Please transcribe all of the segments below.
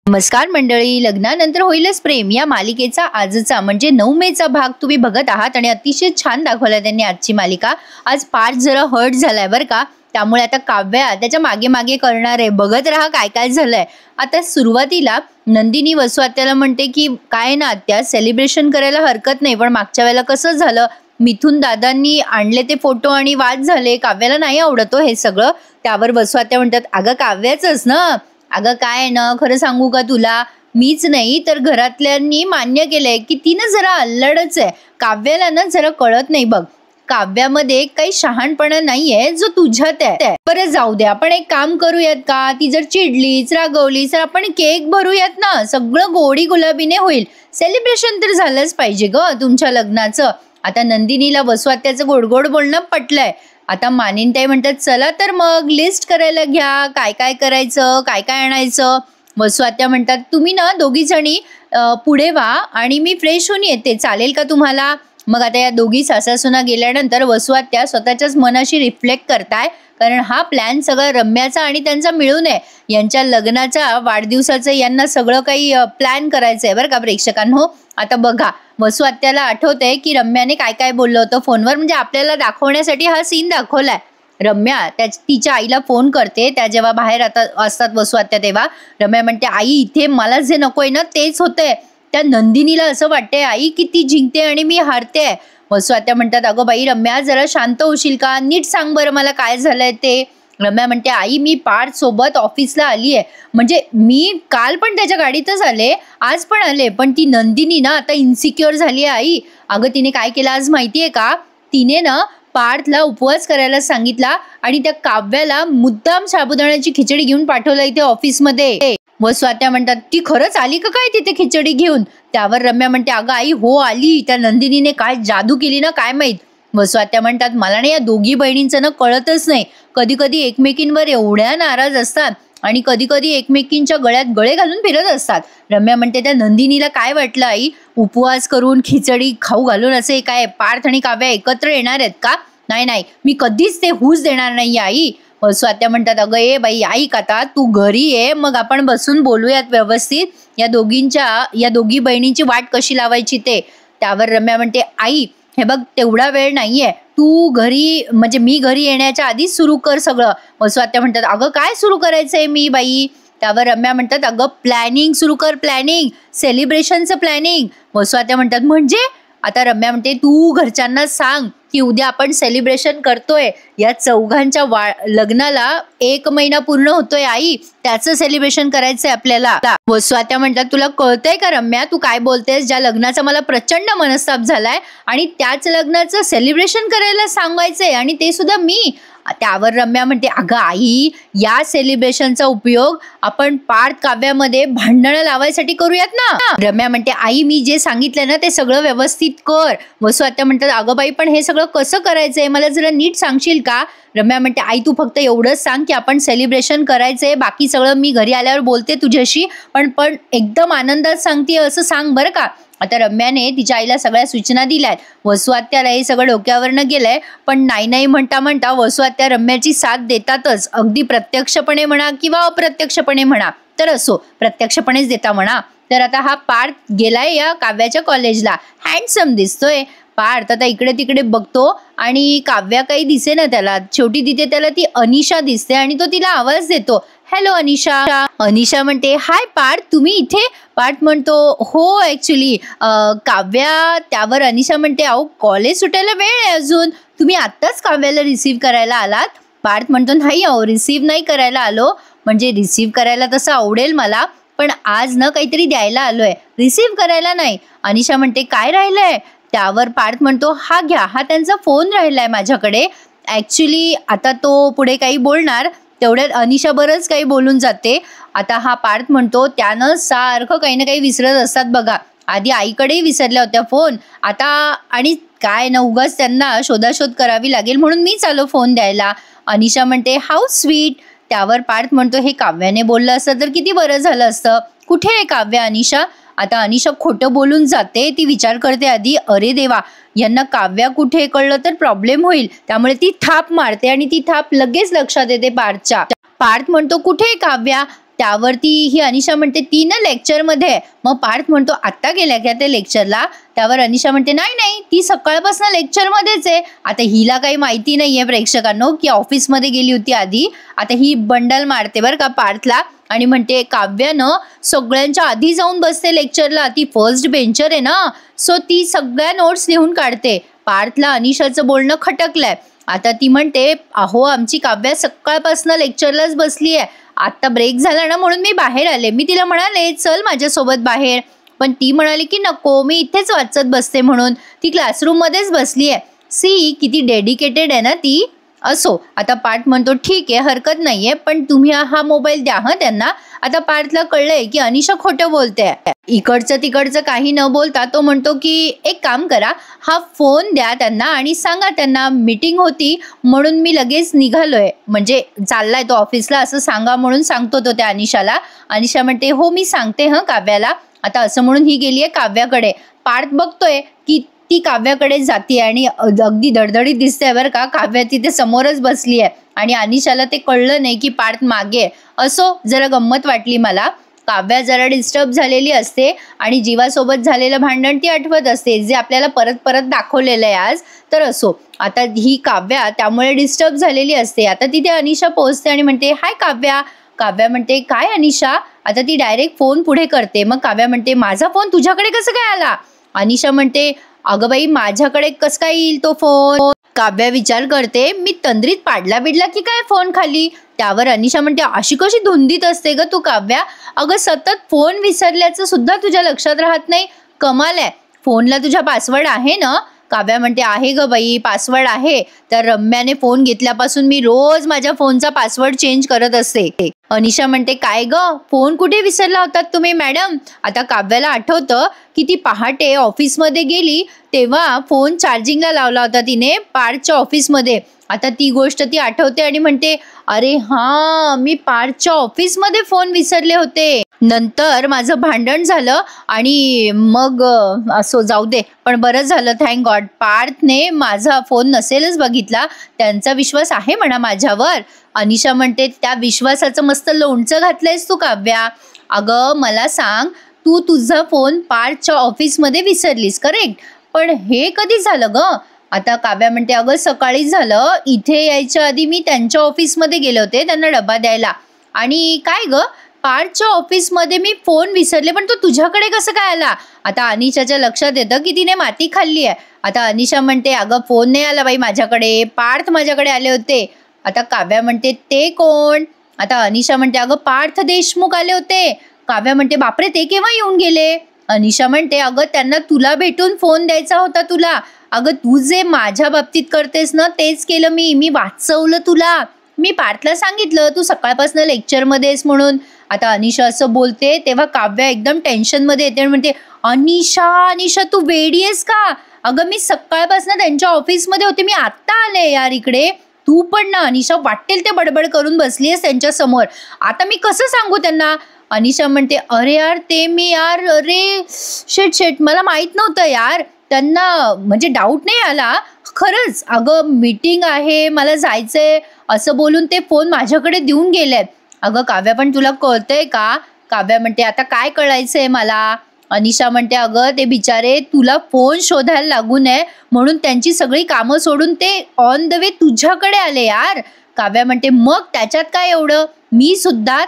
नमस्कार मंडळी, लग्नानंतर होईलच प्रेम या मालिकेचा आजचा म्हणजे 9 मेचा भाग तुम्ही बघत आहात आणि अतिशय छान दाखवला त्यांनी आजची मालिका। आज पार्थ जरा हर्ट झालाय बरं का, त्यामुळे आता काव्या त्याच्या मागे मागे करणार आहे। बघत राहा काय काय झालंय। आता सुरुवातीला नंदिनी वसू आत्याला म्हणते की काय ना आत्या, सेलिब्रेशन करायला हरकत नाही, पण मागच्या वेळेला कसं झालं, मिथून दादांनी आणले ते फोटो आणि वाद झाले, काव्याला नाही आवडतो हे सगळं। त्यावर वसू आत्या म्हणतात अगं काव्याचंच ना, अगं काय ना, खरं सांगू का तुला, मीच नाही तर घरातल्यांनी मान्य केलंय की तिनं जरा अल्लडच आहे। काव्याला ना जरा कळत नाही बघ, काव्यामध्ये काही शहाणपणा नाहीये जो तुझ्यात आहे। बरं जाऊ दे, आपण एक काम करूयात का, ती जर चिडलीच रागवलीच तर आपण केक भरूयात ना, सगळं गोडी गुलाबीने होईल। सेलिब्रेशन तर झालंच पाहिजे ग तुमच्या लग्नाचं। आता नंदिनीला वसू आत्याचं गोडगोड बोलणं पटलंय। आता मानिनताई म्हणतात चला तर मग लिस्ट करायला घ्या, काय काय करायचं, काय काय आणायचं। वसू आत्या म्हणतात तुम्ही ना दोघी जणी पुढे व्हा आणि मी फ्रेश होऊन येते, चालेल का तुम्हाला। मग आता या दोघी सासासुना गेल्यानंतर वसू आत्या स्वतःच्याच मनाशी रिफ्लेक्ट करताय, कारण हा प्लॅन सगळा रम्याचा आणि त्यांचा मिळून आहे। यांच्या लग्नाच्या वाढदिवसाचं यांना सगळं काही प्लॅन करायचंय बरं का प्रेक्षकांनो। आता बघा, वसू आत्याला आठवतंय की रम्याने काय काय बोललं होतं फोनवर, म्हणजे आपल्याला दाखवण्यासाठी हा सीन दाखवलाय। रम्या तिच्या आईला फोन करते, त्या जेव्हा बाहेर असतात वसू आत्या तेव्हा रम्या म्हणते आई इथे मला जे नकोय ना तेच होतंय। त्या नंदिनीला असं वाटतंय आई की ती जिंकते आणि मी हारते। वसू आत्या म्हणतात अगं बाई रम्या जरा शांत होशील का, नीट सांग बरं मला काय झालंय ते। रम्या म्हणते आई मी पार्थ सोबत ऑफिसला आली आहे, म्हणजे मी काल पण त्याच्या गाडीतच आले, आज पण आले, पण ती नंदिनी ना आता इन्सिक्युअर झाली आहे आई। अगं तिने काय केलं आज माहितीये का, तिने ना पार्थला उपवास करायला सांगितला आणि त्या काव्याला मुद्दाम साबुदाण्याची खिचडी घेऊन पाठवलं इथे ऑफिसमध्ये। वसू आत्या म्हणतात ती खरंच आली का काय तिथे खिचडी घेऊन। त्यावर रम्या म्हणते अगं आई हो आली, त्या नंदिनीने काय जादू केली ना काय माहित। वसू आत्या म्हणतात मला ना या दोघी बहिणींचं ना कळतच नाही, कधी कधी एकमेकींवर एवढ्या नाराज असतात आणि कधी कधी एकमेकींच्या गळ्यात गळे घालून फिरत असतात। रम्या म्हणते त्या नंदिनीला काय वाटलं आई, उपवास करून खिचडी खाऊ घालून असे काय पार्थ आणि काव्या एकत्र येणार आहेत का, नाही नाही मी कधीच ते हुस देणार नाही आई। वसू आत्या म्हणतात अगं ए बाई ऐक, आता तू घरी ये, मग आपण बसून बोलूयात व्यवस्थित या दोघी बहिणींची वाट कशी लावायची ते। त्यावर रम्या म्हणते आई हे बघ तेवढा वेळ नाहीये, तू घरी म्हणजे मी घरी येण्याच्या आधीच सुरू कर सगळं। वसू आत्या म्हणतात अगं काय सुरू करायचंय मी बाई। त्यावर रम्या म्हणतात अगं प्लॅनिंग सुरू कर, प्लॅनिंग, सेलिब्रेशनचं प्लॅनिंग। वसू आत्या म्हणतात म्हणजे, आता रम्या म्हणते तू घरच्यांना सांग की उद्या आपण सेलिब्रेशन करतोय, या चौघांच्या लग्नाला 1 महिना पूर्ण होतोय आई, त्याचं सेलिब्रेशन करायचंय आपल्याला। वसू आत्या म्हणतात तुला कळतंय का रम्या तू काय बोलतेस, ज्या लग्नाचा मला प्रचंड मनस्ताप झालाय आणि त्याच लग्नाचं सेलिब्रेशन करायला सांगायचंय आणि ते सुद्धा मी। त्यावर रम्या म्हणते अगं आई या सेलिब्रेशनचा उपयोग आपण पार्थ काव्यामध्ये भांडणं लावायसाठी करूयात ना। रम्या म्हणते आई मी जे सांगितलं ना ते सगळं व्यवस्थित कर। वसू आत्या म्हणतात अगं बाई पण हे सगळं कसं करायचंय मला जरा नीट सांगशील का। रम्या म्हणते आई तू फक्त एवढंच सांग की आपण सेलिब्रेशन करायचंय, बाकी सगळं मी घरी आल्यावर बोलते तुझ्याशी, पण एकदम आनंदात सांगते असं सांग बरं का। आता रम्याने तिच्या आईला सगळ्या सूचना दिल्यात। वसू आत्याला हे सगळं डोक्यावरनं गेलंय, पण नाही नाही म्हणता म्हणता वसू आत्या रम्याची साथ देतातच, अगदी प्रत्यक्षपणे म्हणा किंवा अप्रत्यक्षपणे म्हणा, तर असो प्रत्यक्षपणेच देता म्हणा। तर आता हा पार्थ गेलाय या काव्याच्या कॉलेजला, हँडसम दिसतोय। पार्थ आता इकडे तिकडे बघतो आणि काव्या काही दिसे ना त्याला, शेवटी तिथे त्याला ती अनिशा दिसते आणि तो तिला आवाज देतो, हॅलो अनिशा। अनिशा म्हणते हाय पार्थ तुम्ही इथे। पार्थ म्हणतो हो ऍक्च्युली काव्या। त्यावर अनिशा म्हणते अहो कॉलेज सुटायला वेळ आहे अजून, तुम्ही आत्ताच काव्याला रिसीव्ह करायला आलात। पार्थ म्हणतो नाही अहो रिसीव्ह नाही करायला आलो, म्हणजे रिसीव्ह करायला तसं आवडेल मला, पण आज न काहीतरी द्यायला आलोय, रिसीव्ह करायला नाही। अनिशा म्हणते काय राहिलंय। त्यावर पार्थ म्हणतो हा घ्या, हा त्यांचा फोन राहिलाय माझ्याकडे ऍक्च्युली। आता तो पुढे काही बोलणार तेवढ्यात अनिशा बरंच काही बोलून जाते। आता हा पार्थ म्हणतो त्यानं सारखं काही ना काही विसरत असतात बघा, आधी आईकडेही विसरल्या होत्या फोन, आता आणि काय ना उगाच त्यांना शोधाशोध करावी लागेल म्हणून मी चालू फोन द्यायला। अनिशा म्हणते हाऊ स्वीट। त्यावर पार्थ म्हणतो हे काव्याने बोललं असतं तर किती बरं झालं असतं, कुठे आहे काव्या अनिशा। आता अनिशा खोटं बोलून जाते, ती विचार करते आधी अरे देवा यांना काव्या कुठे कळलं तर प्रॉब्लेम होईल, त्यामुळे ती थाप मारते आणि ती थाप लगेच लक्षात येते पार्थच्या। पार्थ म्हणतो कुठे काव्या। त्यावरती ही अनिशा म्हणते ती ना लेक्चरमध्ये. मग पार्थ म्हणतो आत्ता गेल्या का ते लेक्चरला? त्यावर अनिशा म्हणते नाही नाही, ती सकाळपासून लेक्चरमध्येच आहे. आता हिला काही माहिती नाहीये प्रेक्षकांनो की ऑफिसमध्ये गेली होती आधी. आता ही बंडल मारते बरं का पार्थला आणि म्हणते काव्यानं सगळ्यांच्या आधी जाऊन बसते लेक्चरला, ती फर्स्ट बेंचर आहे ना, सो ती सगळ्या नोट्स लिहून काढते. पार्थला अनिशाचं बोलणं खटकलंय. आता ती म्हणते अहो आमची काव्या सकाळपासून लेक्चरलाच बसली आहे, आता ब्रेक झाला ना म्हणून मी बाहेर आले. मी तिला म्हणाले चल माझ्यासोबत बाहेर, पण ती म्हणाली की नको मी इथेच वाचत बसते म्हणून ती क्लासरूम मध्येच बसली आहे. सी किती डेडिकेटेड आहे ना ती. असो आता पार्थ म्हणतो ठीक आहे हरकत नाहीये, पण तुम्ही हा मोबाईल द्या हा त्यांना. आता पार्थला कळलंय की अनिशा खोटं बोलते. इकडचं तिकडचं काही न बोलता तो म्हणतो की एक काम करा, हा फोन द्या त्यांना आणि सांगा त्यांना मीटिंग होती म्हणून मी लगेच निघालोय, म्हणजे चाललाय तो ऑफिसला असं सांगा म्हणून सांगतो तो त्या अनिशाला. अनिशा म्हणते हो मी सांगते काव्याला. आता असं म्हणून ही गेलीये काव्याकडे. पार्थ बघतोय की ती काव्याकडे जाते आणि अगदी धडधडीत दिसते बरं का. काव्या तिथे समोरच बसली आहे आणि अनिशाला ते कळलं नाही की पार्थ मागे. असो जरा गंमत वाटली मला. काव्या जरा डिस्टर्ब झालेली असते आणि जीवासोबत झालेलं भांडण ती आठवत असते जे आपल्याला परत परत दाखवलेलं आहे आज. तर असो आता ही काव्या त्यामुळे डिस्टर्ब झालेली असते. आता तिथे अनिशा पोहोचते आणि म्हणते हाय काव्या. काव्या म्हणते काय अनिशा. आता ती डायरेक्ट फोन पुढे करते. मग काव्या म्हणते माझा फोन तुझ्याकडे कसं काय आला? अनिशा म्हणते अगं बाई माझ्याकडे कसं काय येईल तो फोन? काव्या विचार करते मी तंद्रीत पाडला बिडला की काय फोन खाली? त्यावर अनिशा म्हणते अशी कशी धुंदीत असते ग तू काव्या? अगं सतत फोन विसरल्याचं सुद्धा तुझ्या लक्षात राहत नाही, कमाल आहे. फोनला तुझ्या पासवर्ड आहे ना? काव्या म्हणते आहे ग बाई पासवर्ड आहे. तर रम्याने फोन घेतल्यापासून मी रोज माझ्या फोनचा पासवर्ड चेंज करत असते. अनिशा म्हणते काय ग फोन कुठे विसरला होतात तुम्ही मॅडम? आता काव्याला आठवतं की ती पहाटे ऑफिसमध्ये गेली तेव्हा फोन चार्जिंगला लावला होता तिने पार्थच्या ऑफिसमध्ये. आता ती गोष्ट ती आठवते आणि म्हणते अरे हा मी पार्थच्या ऑफिसमध्ये फोन विसरले होते. नंतर माझं भांडण झालं आणि मग असो जाऊ दे, पण बरं झालं थँक गॉड पार्थने माझा फोन नसेलच बघितला. त्यांचा विश्वास आहे म्हणा माझ्यावर. अनिशा म्हणते त्या विश्वासाचं मस्त लोणचं घातलंयस तू काव्या. अगं मला सांग तू तुझा फोन पार्थच्या ऑफिसमध्ये विसरलीस करेक्ट, पण हे कधी झालं ग? आता काव्या म्हणते अगं सकाळी झालं, इथे यायच्या आधी मी त्यांच्या ऑफिसमध्ये गेले होते त्यांना डबा द्यायला. आणि काय ग पार्थच्या ऑफिसमध्ये मी फोन विसरले, पण तो तुझ्याकडे कसं काय आला? आता अनिशाच्या लक्षात येतं की तिने माती खाल्ली आहे. आता अनिशा म्हणते अगं फोन नाही आला बाई माझ्याकडे, पार्थ माझ्याकडे आले होते. आता काव्या म्हणते ते कोण? आता अनिशा म्हणते अगं पार्थ देशमुख आले होते. काव्या म्हणते बापरे ते केव्हा येऊन गेले? अनिशा म्हणते अगं त्यांना तुला भेटून फोन द्यायचा होता तुला. अगं तू जे माझ्या बाबतीत करतेस ना तेच केलं मी वाचवलं तुला. मी पार्थला सांगितलं तू सकाळपासून लेक्चरमध्ये आहेस म्हणून. आता अनिशा असं बोलते तेव्हा काव्या एकदम टेन्शनमध्ये येते आणि म्हणते अनिशा तू वेडी आहेस का? अगं मी सकाळपासून त्यांच्या ऑफिसमध्ये होते, मी आत्ता आले यार इकडे. तू पण ना अनिशा वाटेल ते बडबड करून बसली आहेस त्यांच्या समोर. आता मी कसं सांगू त्यांना? अनिशा म्हणते अरे यार ते मी यार अरे शेट मला माहित नव्हतं यार. त्यांना म्हणजे डाऊट नाही आला खरंच. अगं मीटिंग आहे मला जायचंय असं बोलून ते फोन माझ्याकडे देऊन गेलेत. अगं काव्या पण तुला कळतंय का? काव्या म्हणते आता काय कळायचंय मला? अनिशा म्हणते अगं ते बिचारे तुला फोन शोधायला लागू नये म्हणून त्यांची सगळी कामं सोडून ते ऑन द वे तुझ्याकडे आले यार. काव्या म्हणते मग त्याच्यात काय एवढं? मी सुद्धा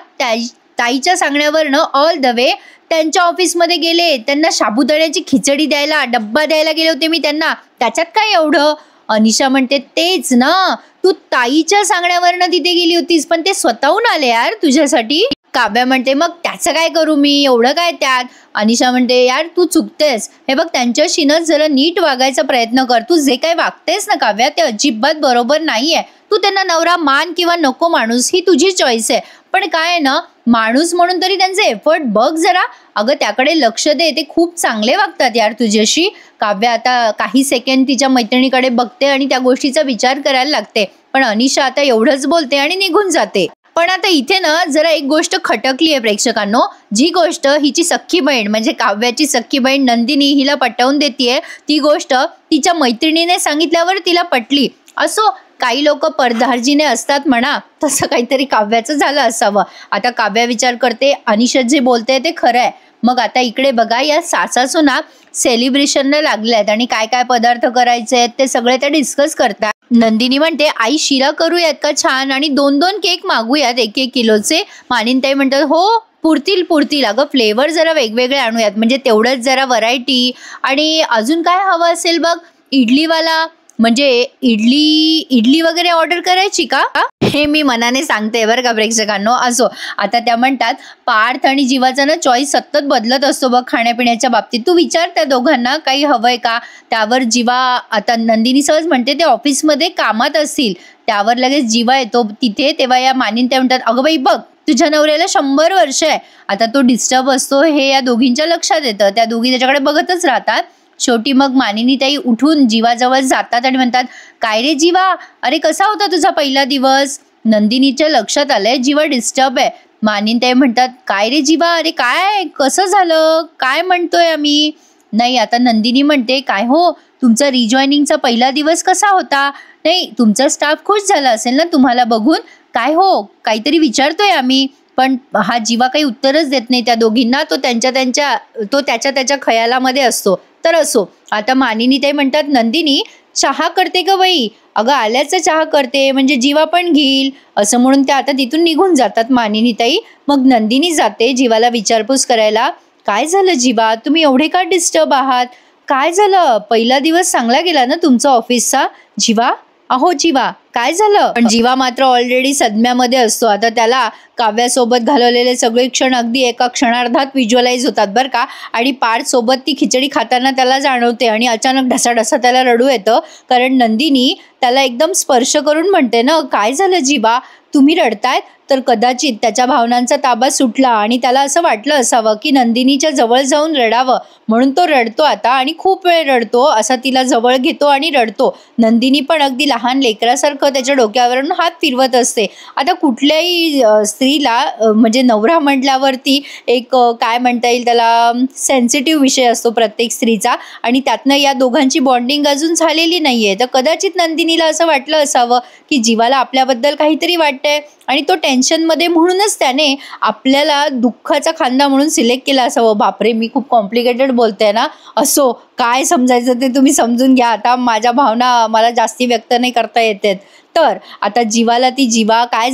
ताईच्या सांगण्यावरनं ऑल द वे त्यांच्या ऑफिसमध्ये गेले, त्यांना साबुदाण्याची खिचडी द्यायला डब्बा द्यायला गेले होते मी त्यांना, त्याच्यात काय एवढं? अनिशा म्हणते तेच ना तू ताईच्या सांगण्यावरनं तिथे गेली होतीस पण ते स्वतःहून आले यार तुझ्यासाठी. काव्या म्हणते मग त्याचं काय करू मी, एवढं काय त्यात? अनिशा म्हणते यार तू चुकतेस, हे बघ त्यांच्याशी ना जरा नीट वागायचा प्रयत्न कर. तू जे काही वागतेस ना काव्या ते अजिबात बरोबर नाहीये. तू त्यांना नवरा मान किंवा नको माणूस ही तुझी चॉईस आहे, पण काय आहे ना माणूस म्हणून तरी त्यांचे एफर्ट बघ जरा. अगं त्याकडे लक्ष दे, ते खूप चांगले वागतात यार तुझ्याशी. काव्या आता काही सेकंड तिच्या मैत्रिणीकडे बघते आणि त्या गोष्टीचा विचार करायला लागते, पण अनिशा आता एवढंच बोलते आणि निघून जाते. पण आता इथे ना जरा एक गोष्ट खटकली आहे प्रेक्षकांनो. जी गोष्ट हिची सख्खी बहीण म्हणजे काव्याची सख्खी बहीण नंदिनी हिला पटवून देतीये ती गोष्ट तिच्या मैत्रिणीने सांगितल्यावर तिला पटली. असो काही लोक पडधार्जिने असतात म्हणा, तसं काहीतरी काव्याचं झालं असावं. आता काव्या विचार करते अनिशा जे बोलते ते खरं आहे. मग आता इकडे बघा, या सासासुना सेलिब्रेशनला लागल्यात आणि काय काय पदार्थ करायचे आहेत ते सगळे त्या डिस्कस करतात. नंदिनी म्हणते आई शिरा करूयात का छान, आणि 2-2 केक मागूयात 1-1 किलोचे. मानिनताई म्हणतात हो पुरतील. अगं फ्लेवर जरा वेगवेगळे आणूयात, म्हणजे तेवढंच जरा व्हरायटी. आणि अजून काय हवं असेल बघ, इडलीवाला म्हणजे इडली वगैरे ऑर्डर करायची का, हे मी मनाने सांगते बरं का प्रेक्षकांनो. असो, आता त्या म्हणतात पार्थ आणि जीवाचा ना चॉईस सतत बदलत असतो बघ खाण्यापिण्याच्या बाबतीत. तू विचार त्या दोघांना काही हवंय का. त्यावर जीवा, आता नंदिनी सहज म्हणते ते ऑफिसमध्ये कामात असतील. त्यावर लगेच जीवा येतो तिथे. तेव्हा या मानिनताई म्हणतात अगं बाई बघ तुझ्या नवऱ्याला 100 वर्ष आहे. आता तो डिस्टर्ब असतो हे या दोघींच्या लक्षात येतं. त्या दोघी त्याच्याकडे बघतच राहतात. शेवटी मग मानिनीताई उठून जीवाजवळ जातात आणि म्हणतात काय रे जीवा, अरे कसा होता तुझा पहिला दिवस. नंदिनीच्या लक्षात आलंय जीवा डिस्टर्ब आहे. मानिनीताई म्हणतात काय रे जीवा, अरे काय कसं झालं, काय म्हणतोय आम्ही. नाही, आता नंदिनी म्हणते काय हो तुमचा रिजॉईनिंगचा पहिला दिवस कसा होता. नाही, तुमचा स्टाफ खुश झाला असेल ना तुम्हाला बघून. काय हो काहीतरी विचारतोय आम्ही. पण हा जीवा काही उत्तरच देत नाही त्या दोघींना. तो त्याच्या खयालामध्ये असतो. तर असो, आता मानिनीताई म्हणतात नंदिनी चहा करते का बाई. अगं आल्याचा चहा करते म्हणजे जीवा पण घेईल, असं म्हणून त्या आता तिथून निघून जातात मानिनीताई. मग नंदिनी जाते जीवाला विचारपूस करायला. काय झालं जीवा, तुम्ही एवढे का डिस्टर्ब आहात, काय झालं. पहिला दिवस चांगला गेला ना तुमचा ऑफिसचा. जीवा, अहो जीवा काय झालं. पण जीवा मात्र ऑलरेडी सदम्यामध्ये असतो. आता त्याला काव्यासोबत घालवलेले सगळे क्षण अगदी एका क्षणार्धात व्हिज्युअलाइज होतात बरं का. आणि पार्थ सोबत ती खिचडी खाताना त्याला जाणवते आणि अचानक ढसाढसा त्याला रडू येतं. कारण नंदिनी त्याला एकदम स्पर्श करून म्हणते ना काय झालं जीवा, तुम्ही रडतायत. तर कदाचित त्याच्या भावनांचा ताबा सुटला आणि त्याला असं वाटलं असावं की नंदिनीच्या जवळ जाऊन रडावं, म्हणून तो रडतो आता आणि खूप वेळ रडतो. असा तिला जवळ घेतो आणि रडतो. नंदिनी पण अगदी लहान लेकरासारखं त्याच्या डोक्यावरून हात फिरवत असते. आता कुठल्याही स्त्रीला म्हणजे नवरा म्हटल्यावरती एक काय म्हणता येईल त्याला सेन्सिटिव्ह विषय असतो प्रत्येक स्त्रीचा, आणि त्यातनं या दोघांची बॉन्डिंग अजून झालेली नाहीये. तर कदाचित नंदिनीला असं वाटलं असावं की जीवाला आपल्याबद्दल काहीतरी वाटतंय आणि तो टेन्शनमध्ये, म्हणूनच त्याने आपल्याला दुःखाचा खांदा म्हणून सिलेक्ट केला असावं. बापरे, मी खूप कॉम्प्लिकेटेड बोलते ना. असो, काय समजायचं ते तुम्ही समजून घ्या. आता माझ्या भावना मला जास्ती व्यक्त नाही करता येतात. तर आता जीवाला ती जीवा काय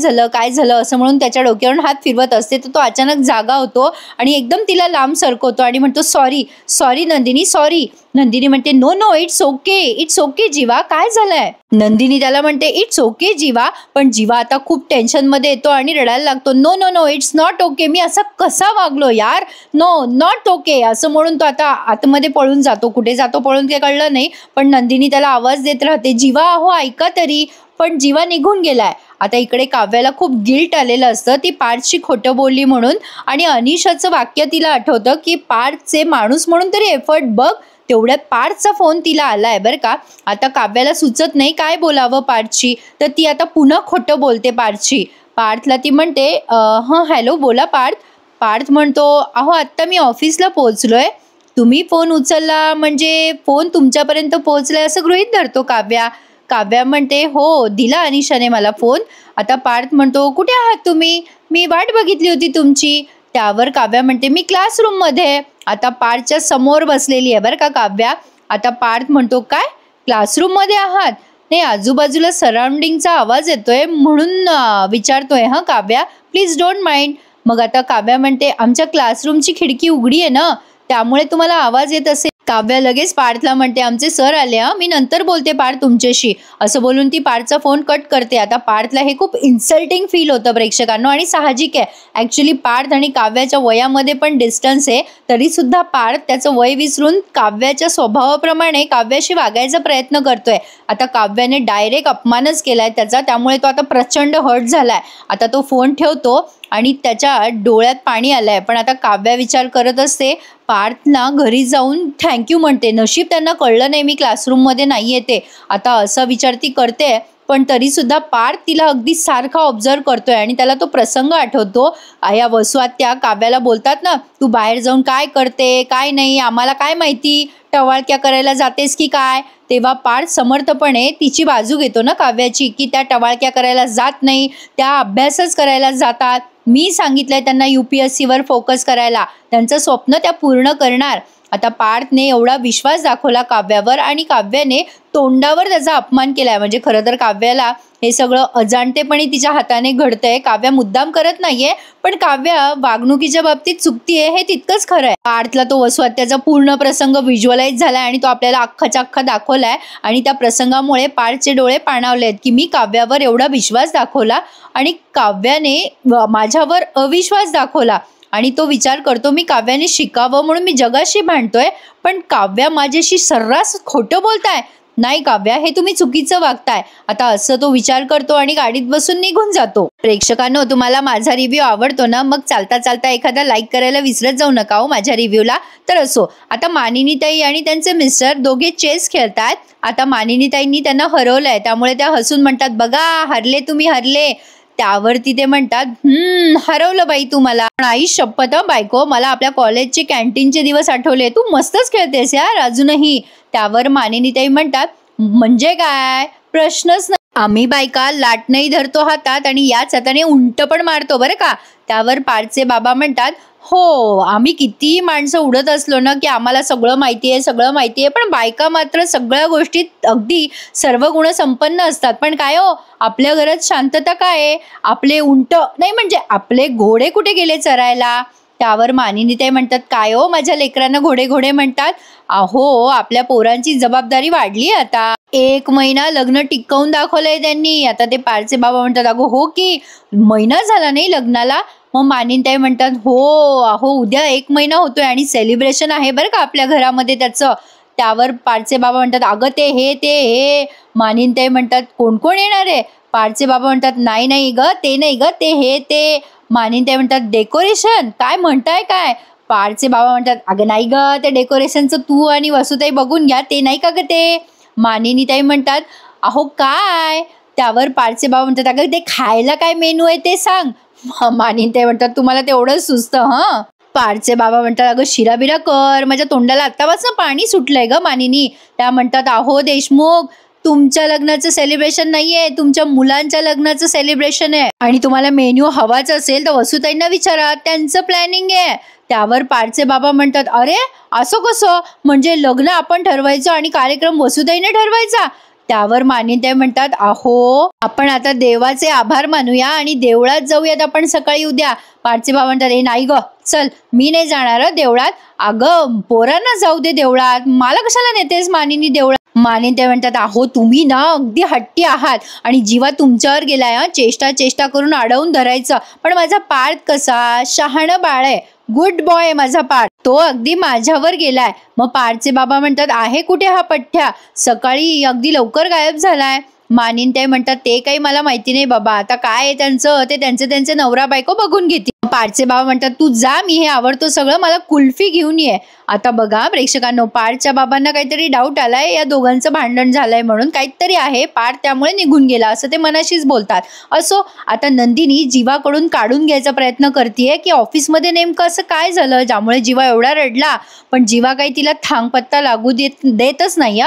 झालं असं म्हणून त्याच्या डोक्यावरून हात फिरवत असते. तर तो अचानक जागा होतो आणि एकदम तिला लांब सरकवतो आणि म्हणतो सॉरी नंदिनी सॉरी. नंदिनी म्हणते नो इट्स ओके जीवा, काय झालंय. नंदिनी त्याला म्हणते इट्स ओके जीवा. पण जीवा आता खूप टेन्शनमध्ये येतो आणि रडायला लागतो. नो इट्स नॉट ओके, मी असा कसा वागलो यार, नो नॉट ओके असं म्हणून तो आता आतमध्ये पळून जातो. कुठे जातो पळून काही कळलं नाही. पण नंदिनी त्याला आवाज देत राहते जीवा हो ऐका तरी. पण जीवा निघून गेलाय. आता इकडे काव्याला खूप गिल्ट आलेलं असतं ती पार्थशी खोटं बोलली म्हणून. आणि अनिशाचं वाक्य तिला आठवतं की पार्थचे माणूस म्हणून तरी एफर्ट बघ. तेवढ्यात पार्थचा फोन तिला आलाय बरं का. आता काव्याला सुचत नाही काय बोलावं पार्थशी. तर ती आता पुन्हा खोटं बोलते पार्थशी. पार्थला ती म्हणते हॅलो बोला पार्थ. पार्थ म्हणतो अहो आत्ता मी ऑफिसला पोहोचलोय, तुम्ही फोन उचलला म्हणजे फोन तुमच्यापर्यंत पोहोचलाय असं गृहीत धरतो काव्या. काव्या म्हणते हो दिला अनिशाने मला फोन. आता पार्थ म्हणतो कुठे आहात तुम्ही, मी वाट बघितली होती तुमची. त्यावर काव्या म्हणते मी क्लासरूममध्ये. आता पार्थच्या समोर बसलेली आहे बरं का काव्या. आता पार्थ म्हणतो काय क्लासरूममध्ये आहात. नाही, आजूबाजूला सराउंडिंगचा आवाज येतोय म्हणून विचारतोय काव्या, प्लीज डोंट माइंड. मग आता काव्या म्हणते आमच्या क्लासरूमची खिडकी उघडी आहे ना, त्यामुळे तुम्हाला आवाज येत असेल. काव्या लगेच पार्थला म्हणते आमचे सर आले मी नंतर बोलते पार्थ तुमच्याशी, असं बोलून ती पार्थचा फोन कट करते. आता पार्थला हे खूप इन्सल्टिंग फील होतं प्रेक्षकांनो, आणि साहजिक आहे. ॲक्च्युली पार्थ आणि काव्याच्या वयामध्ये पण डिस्टन्स आहे, तरी सुद्धा पार्थ त्याचं वय विसरून काव्याच्या स्वभावाप्रमाणे काव्याशी वागायचा प्रयत्न करतोय. आता काव्याने डायरेक्ट अपमानच केलाय त्याचा, त्यामुळे तो आता प्रचंड हर्ट झालाय. आता तो फोन ठेवतो आणि त्याच्या डोळ्यात पाणी आलंय. पण आता काव्या विचार करत असते पार्थना घरी जाऊन थँक्यू म्हणते, नशीब त्यांना कळलं नाही मी क्लासरूममध्ये नाही येते. आता असा विचार ती करते. पण तरी सुद्धा पार्थ तिला अगदी सारखा ऑब्झर्व करतोय आणि त्याला तो प्रसंग आठवतो. या वसुआत्या काव्याला बोलतात ना, तू बाहेर जाऊन काय करते काय नाही, आम्हाला काय माहिती, टवाळक्या करायला जातेस की काय. तेव्हा पार्थ समर्थपणे तिची बाजू घेतो ना काव्याची, की त्या टवाळक्या करायला जात नाही, त्या अभ्यासच करायला जातात. मी सांगितलंय त्यांना UPSC वर फोकस करायला, त्यांचं स्वप्न त्या पूर्ण करणार. आता पार्थने एवढा विश्वास दाखवला काव्यावर आणि काव्याने तोंडावर त्याचा अपमान केलाय. म्हणजे खरं तर काव्याला हे सगळं अजाणतेपणी तिच्या हाताने घडतंय. काव्या मुद्दाम करत नाहीये, पण काव्या वागणुकीच्या बाबतीत चुकतीये हे तितकंच खरं आहे. पार्थला तो वसुहत्याचा पूर्ण प्रसंग व्हिज्युअलाइज झालाय आणि तो आपल्याला अख्खाच्या अख्खा दाखवलाय आणि त्या प्रसंगामुळे पार्थचे डोळे पाणावलेत की मी काव्यावर एवढा विश्वास दाखवला आणि काव्याने माझ्यावर अविश्वास दाखवला. आणि तो विचार करतो मी काव्याने शिकावं म्हणून मी जगाशी भांडतोय, पण काव्या माझ्याशी सर्रास खोटं बोलताय. नाही काव्या, हे तुम्ही चुकीचं वागताय. आता असं तो विचार करतो आणि गाडीत बसून निघून जातो. प्रेक्षकांनो, तुम्हाला माझा रिव्ह्यू आवडतो ना, मग चालता चालता एखादा लाईक करायला विसरत जाऊ नका हो माझ्या रिव्ह्यूला. तर असो, आता मानिनीताई आणि त्यांचे मिस्टर दोघे चेस खेळतात. आता मानिनीताईंनी त्यांना हरवलंय, त्यामुळे त्या हसून म्हणतात, बघा हरले तुम्ही हरले. त्यावरती ते म्हणतात, हरवलं बाई तू मला. पण आई शपथ बायको, मला आपल्या कॉलेजचे कॅन्टीनचे दिवस आठवले, तू मस्तच खेळतेस यार अजूनही. त्यावर मानिनीताई म्हणतात, म्हणजे काय, प्रश्नच नाही. आम्ही बायका लाट नाही धरतो हातात आणि याच हाताने उंट पण मारतो बरं का. त्यावर पार्थचे बाबा म्हणतात, हो, आम्ही किती माणसं उडत असलो ना की आम्हाला सगळं माहिती आहे, पण बायका मात्र सगळ्या गोष्टीत अगदी सर्व गुण संपन्न असतात. पण काय हो, आपल्या घरात शांतता काय आहे, आपले उंट नाही म्हणजे आपले घोडे कुठे गेले चरायला. त्यावर मानिनीताई म्हणतात, काय हो माझ्या लेकरांना घोडे घोडे म्हणतात. अहो, आपल्या पोरांची जबाबदारी वाढली आता. 1 महिना लग्न टिकवून दाखवलंय त्यांनी. आता ते पारचे बाबा म्हणतात, अगो हो की, महिना झाला नाही लग्नाला. मग मानिनीताई म्हणतात, हो अहो उद्या 1 महिना होतोय आणि सेलिब्रेशन आहे बरं का आपल्या घरामध्ये त्याचं. त्यावर पारचे बाबा म्हणतात, अगं ते हे. मानिनीताई म्हणतात, कोण कोण येणार आहे. पारचे बाबा म्हणतात, नाही ग ते नाही ग, ते हे ते. मानिनीताई म्हणतात, डेकोरेशन काय म्हणताय काय. पारचे बाबा म्हणतात, अगं नाही ग, ते डेकोरेशनचं तू आणि वसुताई बघून घ्या, ते नाही का ग ते. मानिनीताई म्हणतात, अहो काय. त्यावर पारचे बाबा म्हणतात, अगं ते खायला काय मेनू आहे ते सांग. मानिनीताई म्हणतात, तुम्हाला तेवढं सुचतं हं. पारचे बाबा म्हणतात, अगं शिराबिरा कर, माझ्या तोंडाला आत्तापासून पाणी सुटलंय ग मानिनी. त्या म्हणतात, अहो देशमुख, तुमच्या लग्नाचं सेलिब्रेशन नाहीये, तुमच्या मुलांच्या लग्नाचं सेलिब्रेशन आहे आणि तुम्हाला मेन्यू हवाच असेल तर वसुताईंना विचारा, त्यांचं प्लॅनिंग आहे. त्यावर पारचे बाबा म्हणतात, अरे असं कसं, म्हणजे लग्न आपण ठरवायचं आणि कार्यक्रम वसुताईने ठरवायचा. त्यावर मानिनीताई म्हणतात, अहो आपण आता देवाचे आभार मानूया आणि देवळात जाऊयात आपण सकाळी उद्या. पारचे बाबा म्हणतात, नाही ग, चल मी नाही जाणार देवळात. अगं पोरांना जाऊ दे देवळात, मला कशाला नेतेस मानिनी देवळात. मानिनीताई म्हणतात, अहो तुम्ही ना अगदी हट्टी आहात आणि जीवा तुमच्यावर गेलाय. चेष्टा करून अडवून धरायचं. पण माझा पार्थ कसा शहाणं बाळ आहे, गुड बॉय आहे माझा पार्थ, तो अगदी माझ्यावर गेलाय. मग पार्थचे बाबा म्हणतात, आहे कुठे हा पठ्ठ्या, सकाळी अगदी लवकर गायब झालाय. मानिनीताई म्हणतात, ते काही मला माहिती नाही बाबा, आता काय आहे त्यांचं ते त्यांचे नवरा बायको बघून घेतील. पार्थचे बाबा म्हणतात, तू जा, मी हे आवडतो सगळं, मला कुल्फी घेऊन ये. आता बघा प्रेक्षकांनो, पार्थच्या बाबांना काहीतरी डाऊट आलाय, या दोघांचं भांडण झालंय म्हणून काहीतरी आहे, पार्थ त्यामुळे निघून गेला असं ते मनाशीच बोलतात. असो, आता नंदिनी जीवाकडून काढून घ्यायचा प्रयत्न करतेय की ऑफिसमध्ये नेमकं असं काय झालं ज्यामुळे जीवा एवढा रडला. पण जीवा काही तिला थांगपत्ता लागू देतच नाही.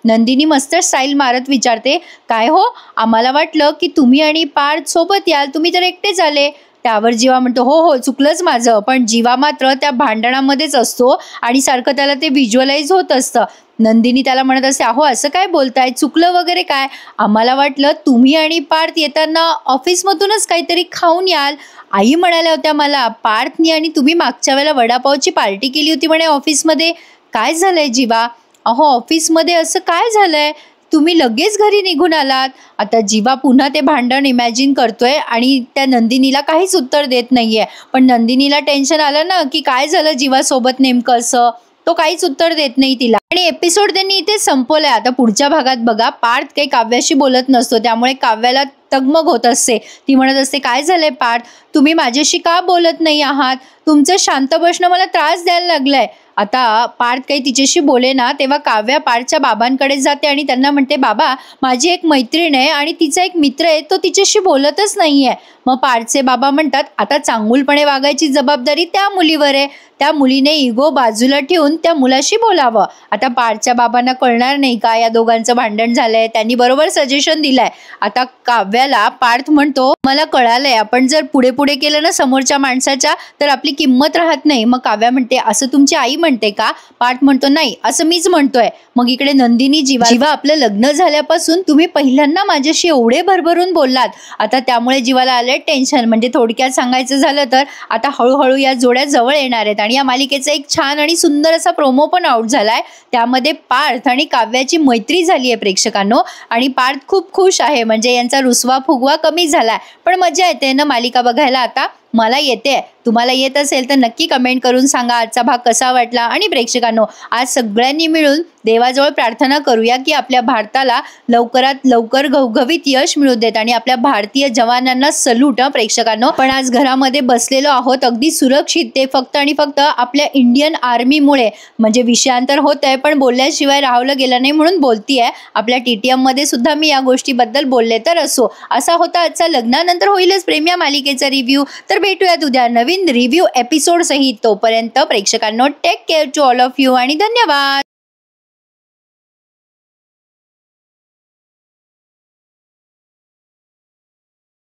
नंदिनी मस्त स्टाईल मारत विचारते, काय हो, आम्हाला वाटलं की तुम्ही आणि पार्थ सोबत याल, तुम्ही तर एकटेच आले. त्यावर जीवा म्हणतो, हो चुकलंच माझं. पण जीवा मात्र त्या भांडणामध्येच असतो आणि सारखं त्याला ते व्हिज्युअलाइज होत असतं. नंदिनी त्याला म्हणत असते, अहो असं काय बोलताय, चुकलं वगैरे काय, आम्हाला वाटलं तुम्ही आणि पार्थ येताना ऑफिसमधूनच काहीतरी खाऊन याल. आई म्हणाल्या होत्या मला, पार्थनी आणि तुम्ही मागच्या वेळेला वडापावची पार्टी केली होती म्हणे ऑफिसमध्ये. काय झालंय जीवा, अहो ऑफिसमध्ये असं काय झालंय, तुम्ही लगेच घरी निघून आलात. आता जीवा पुन्हा ते भांडण इमॅजिन करतोय आणि त्या नंदिनीला काहीच उत्तर देत नाहीये. पण नंदिनीला टेन्शन आलं ना की काय झालं जीवासोबत नेमकं असं, तो काहीच उत्तर देत नाही तिला. आणि एपिसोड त्यांनी इथे संपवलाय. आता पुढच्या भागात बघा, पार्थ काही काव्याशी बोलत नसतो, त्यामुळे काव्याला तगमग होत असते. ती म्हणत असते, काय झालंय पार्थ, तुम्ही माझ्याशी का बोलत नाही आहात, तुमचं शांत बसणं मला त्रास द्यायला लागलाय. आता पार्थ काही तिच्याशी बोले ना, तेव्हा काव्या पार्थच्या बाबांकडे जाते आणि त्यांना म्हणते, बाबा माझी एक मैत्रीण आहे आणि तिचा एक मित्र आहे, तो तिच्याशी बोलतच नाहीये. मग पार्थचे बाबा म्हणतात, आता चांगुलपणे वागायची जबाबदारी त्या मुलीवर आहे, त्या मुलीने इगो बाजूला ठेवून त्या मुलाशी बोलावं. आता पार्थच्या बाबांना कळणार नाही का या दोघांचं भांडण झालंय, त्यांनी बरोबर सजेशन दिलंय. आता काव्याला पार्थ म्हणतो, मला कळालंय, आपण जर पुढे पुढे केलं ना समोरच्या माणसाच्या, तर आपली किंमत राहत नाही. मग काव्या म्हणते, असं तुमची आई म्हणते का? पार्थ म्हणतो, नाही असं मीच म्हणतोय. मग इकडे नंदिनी, जीवा आपलं लग्न झाल्यापासून तुम्ही पहिल्यांदा माझ्याशी एवढे भरभरून बोललात, आता त्यामुळे जीवाला आलंय टेन्शन. म्हणजे थोडक्यात सांगायचं झालं तर आता हळूहळू या जोड्या जवळ येणार आहेत. आणि या मालिकेचा एक छान आणि सुंदर असा प्रोमो पण आउट झालाय. त्यामध्ये पार्थ आणि काव्याची मैत्री झाली आहे प्रेक्षकांनो, आणि पार्थ खूप खुश आहे, म्हणजे यांचा रुसवा फुगवा कमी झालाय. पण मजा येते ना मालिका बघायला. आता मला येते, तुम्हाला येत असेल तर नक्की कमेंट करून सांगा आजचा भाग कसा वाटला. आणि प्रेक्षकांनो, आज सगळ्यांनी मिळून देवाजवळ प्रार्थना करूया की आपल्या भारताला लवकरात लवकर घवघवीत यश मिळू देत. आणि आपल्या भारतीय जवानांना सल्यूट प्रेक्षकांनो. पण आज घरामध्ये बसलेलो आहोत अगदी सुरक्षित, ते फक्त आणि फक्त आपल्या इंडियन आर्मीमुळे. म्हणजे विषयांतर होत आहे पण बोलल्याशिवाय राहवलं गेलं नाही म्हणून बोलतीये. आपल्या TTM मध्ये सुद्धा मी या गोष्टीबद्दल बोलले तर असो. असा होता आजचा लग्नानंतर होईलच प्रेम या मालिकेचा रिव्ह्यू. तर भेटूयात उद्या नवीन रिव्ह्यू एपिसोड सहित. तोपर्यंत प्रेक्षकांनो, take care to all of you आणि धन्यवाद.